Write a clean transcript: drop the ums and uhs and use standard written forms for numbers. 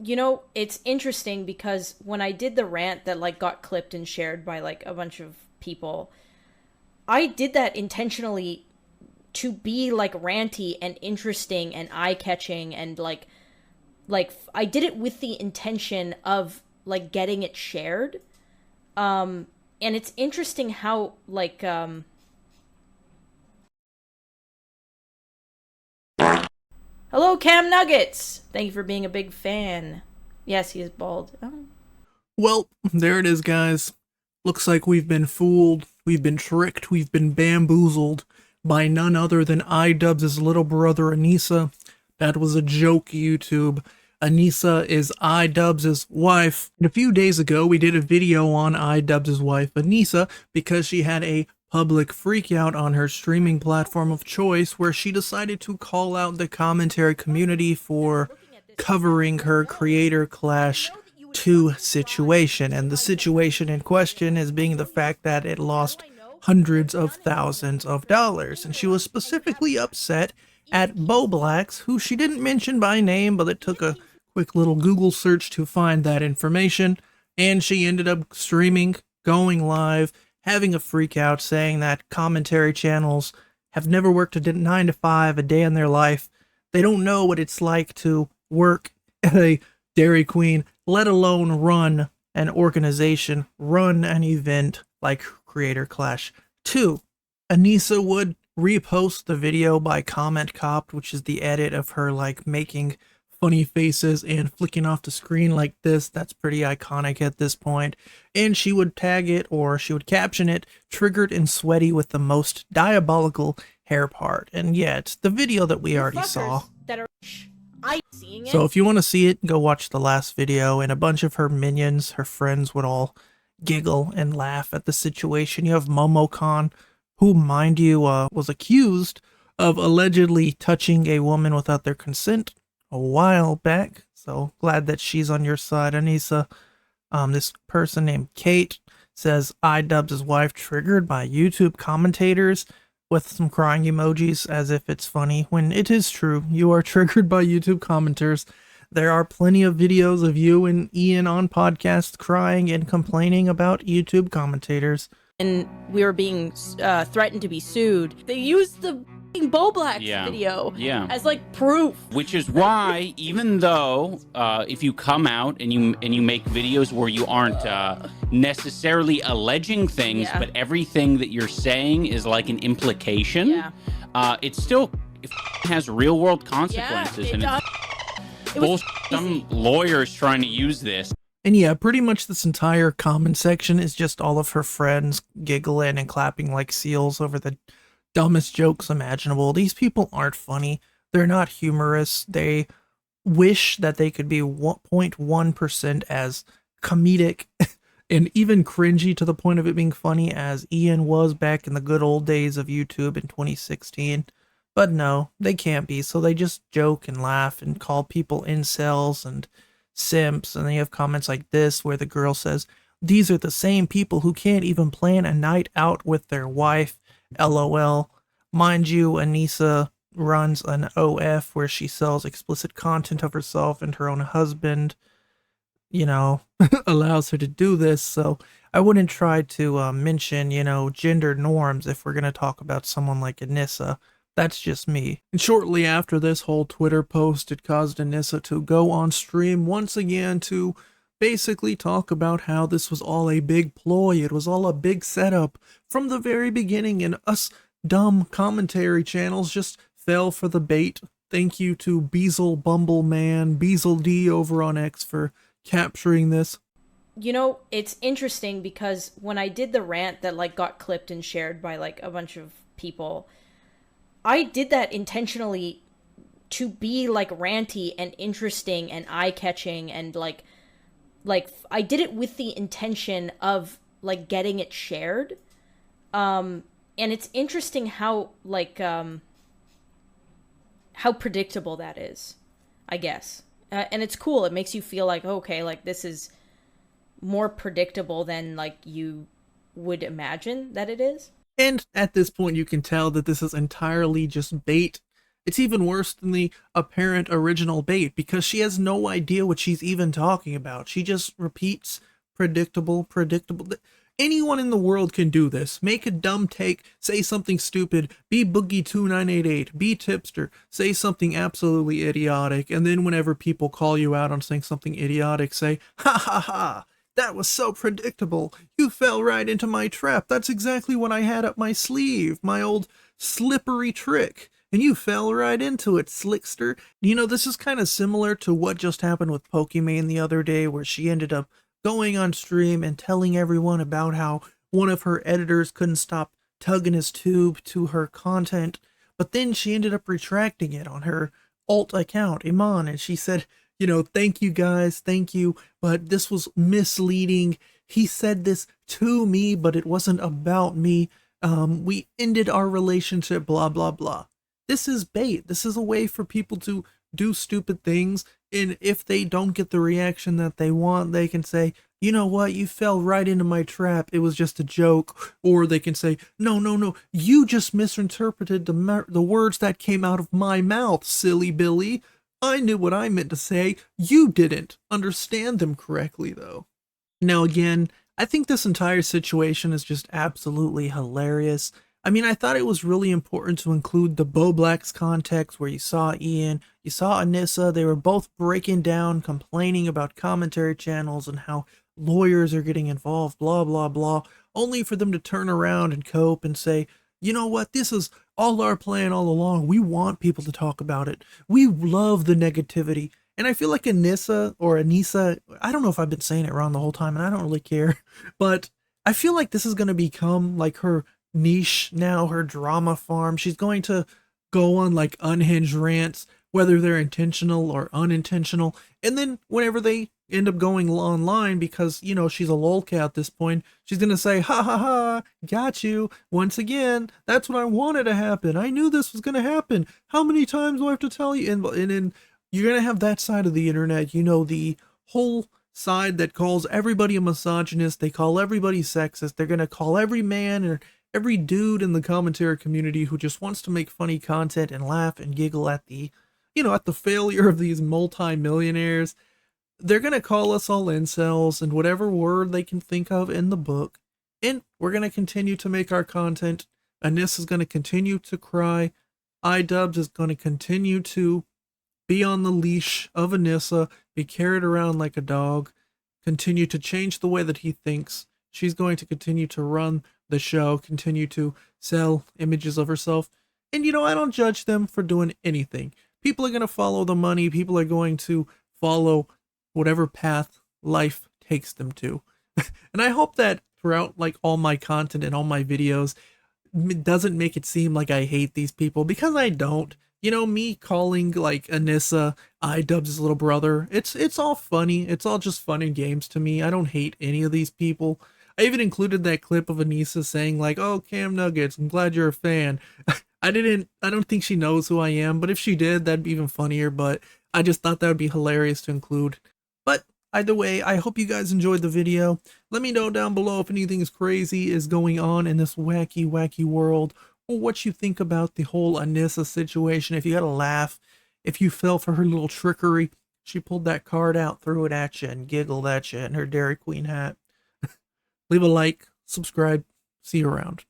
You know, it's interesting because when I did the rant that like got clipped and shared by like a bunch of people, I did that intentionally to be like ranty and interesting and eye-catching and like I did it with the intention of like getting it shared. And it's interesting how hello Cam Nuggets. Thank you for being a big fan. Yes, he is bald. Oh. Well, there it is, guys. Looks like we've been fooled, we've been tricked, we've been bamboozled by none other than iDubbbz's little brother Anisa. That was a joke, YouTube. Anisa is iDubbbz's wife. And a few days ago, we did a video on iDubbbz's wife, Anisa, because she had a public freakout on her streaming platform of choice where she decided to call out the commentary community for covering her Creator Clash 2 situation, and the situation in question is being the fact that it lost hundreds of thousands of dollars, and she was specifically upset at Boblax, who she didn't mention by name, but it took a quick little Google search to find that information, and she ended up streaming, going live, having a freak out, saying that commentary channels have never worked a 9 to 5 a day in their life. They don't know what it's like to work at a Dairy Queen, let alone run an organization, run an event like Creator Clash 2. Anisa would repost the video by Comment Copped, which is the edit of her like making funny faces and flicking off the screen like this. That's pretty iconic at this point. And she would tag it, or she would caption it, "Triggered and sweaty with the most diabolical hair part." And yet, the video that we already saw. That are I seeing it. So if you want to see it, go watch the last video, and a bunch of her minions, her friends, would all giggle and laugh at the situation. You have MomoCon, who, mind you, was accused of allegedly touching a woman without their consent a while back. So glad that she's on your side, Anisa. This person named Kate says iDubbbz's wife triggered by YouTube commentators, with some crying emojis as if it's funny, when it is true. You are triggered by YouTube commenters. There are plenty of videos of you and Ian on podcasts crying and complaining about YouTube commentators. And we were being threatened to be sued. They used the Boblax video as like proof. Which is why, even though if you come out and you make videos where you aren't necessarily alleging things, but everything that you're saying is like an implication, it still has real world consequences. And it's some lawyers trying to use this. And yeah, pretty much this entire comment section is just all of her friends giggling and clapping like seals over the dumbest jokes imaginable. These people aren't funny. They're not humorous. They wish that they could be 0.1% as comedic and even cringy to the point of it being funny as Ian was back in the good old days of YouTube in 2016. But no, they can't be, so they just joke and laugh and call people incels and simps. And then you have comments like this where the girl says, "These are the same people who can't even plan a night out with their wife, LOL." Mind you, Anisa runs an OF where she sells explicit content of herself, and her own husband, you know, allows her to do this. So I wouldn't try to mention, you know, gender norms if we're going to talk about someone like Anisa. That's just me. And shortly after this whole Twitter post, it caused Anisa to go on stream once again to basically talk about how this was all a big ploy. It was all a big setup from the very beginning, and us dumb commentary channels just fell for the bait. Thank you to Beazle Bumbleman, Beazle D over on X for capturing this. You know, it's interesting because when I did the rant that like got clipped and shared by like a bunch of people, I did that intentionally to be like ranty and interesting and eye-catching and like I did it with the intention of like getting it shared. And it's interesting how how predictable that is, I guess. And it's cool. It makes you feel like, okay, like this is more predictable than like you would imagine that it is. And at this point, you can tell that this is entirely just bait It's even worse than the apparent original bait because she has no idea what she's even talking about. She just repeats predictable. Anyone in the world can do this. Make a dumb take, say something stupid, be Boogie2988, be Tipster, say something absolutely idiotic, and then whenever people call you out on saying something idiotic, say, ha ha ha, that was so predictable. You fell right into my trap. That's exactly what I had up my sleeve, my old slippery trick. And you fell right into it, slickster. You know, this is kind of similar to what just happened with Pokimane the other day, where she ended up going on stream and telling everyone about how one of her editors couldn't stop tugging his tube to her content, but then she ended up retracting it on her alt account, Iman, and she said, you know, thank you guys, thank you, but this was misleading. He said this to me, but it wasn't about me. We ended our relationship, blah, blah, blah. This is bait. This is a way for people to do stupid things, and if they don't get the reaction that they want, they can say, you know what, you fell right into my trap, it was just a joke. Or they can say, no, you just misinterpreted the words that came out of my mouth, silly Billy. I knew what I meant to say. You didn't understand them correctly, though. Now again, I think this entire situation is just absolutely hilarious. I mean, I thought it was really important to include the Bo Black's context, where you saw Ian, you saw Anisa, they were both breaking down, complaining about commentary channels and how lawyers are getting involved, blah, blah, blah, only for them to turn around and cope and say, you know what, this is all our plan all along. We want people to talk about it. We love the negativity. And I feel like Anisa, I don't know if I've been saying it wrong the whole time, and I don't really care, but I feel like this is going to become like her niche now, her drama farm. She's going to go on like unhinged rants, whether they're intentional or unintentional, and then whenever they end up going online, because you know she's a lolcat at this point, she's gonna say, ha ha ha, got you once again, that's what I wanted to happen, I knew this was gonna happen, how many times do I have to tell you? And then you're gonna have that side of the internet, you know, the whole side that calls everybody a misogynist, they call everybody sexist, they're gonna call every man or every dude in the commentary community who just wants to make funny content and laugh and giggle at the, you know, at the failure of these multi-millionaires. They're going to call us all incels and whatever word they can think of in the book. And we're going to continue to make our content. Anisa is going to continue to cry. iDubbbz is going to continue to be on the leash of Anisa, be carried around like a dog, continue to change the way that he thinks. She's going to continue to run the show, continue to sell images of herself. And, you know, I don't judge them for doing anything. People are going to follow the money. People are going to follow whatever path life takes them to. And I hope that throughout like all my content and all my videos, it doesn't make it seem like I hate these people, because I don't. You know, me calling like Anisa iDubbbz's little brother, it's all funny. It's all just fun and games to me. I don't hate any of these people. I even included that clip of Anisa saying like, oh, Cam Nuggets, I'm glad you're a fan. I don't think she knows who I am, but if she did, that'd be even funnier, but I just thought that would be hilarious to include. But either way, I hope you guys enjoyed the video. Let me know down below if anything is crazy is going on in this wacky world, or what you think about the whole Anisa situation. If you had a laugh, if you fell for her little trickery, she pulled that card out, threw it at you, and giggled at you in her Dairy Queen hat. Leave a like, subscribe, see you around.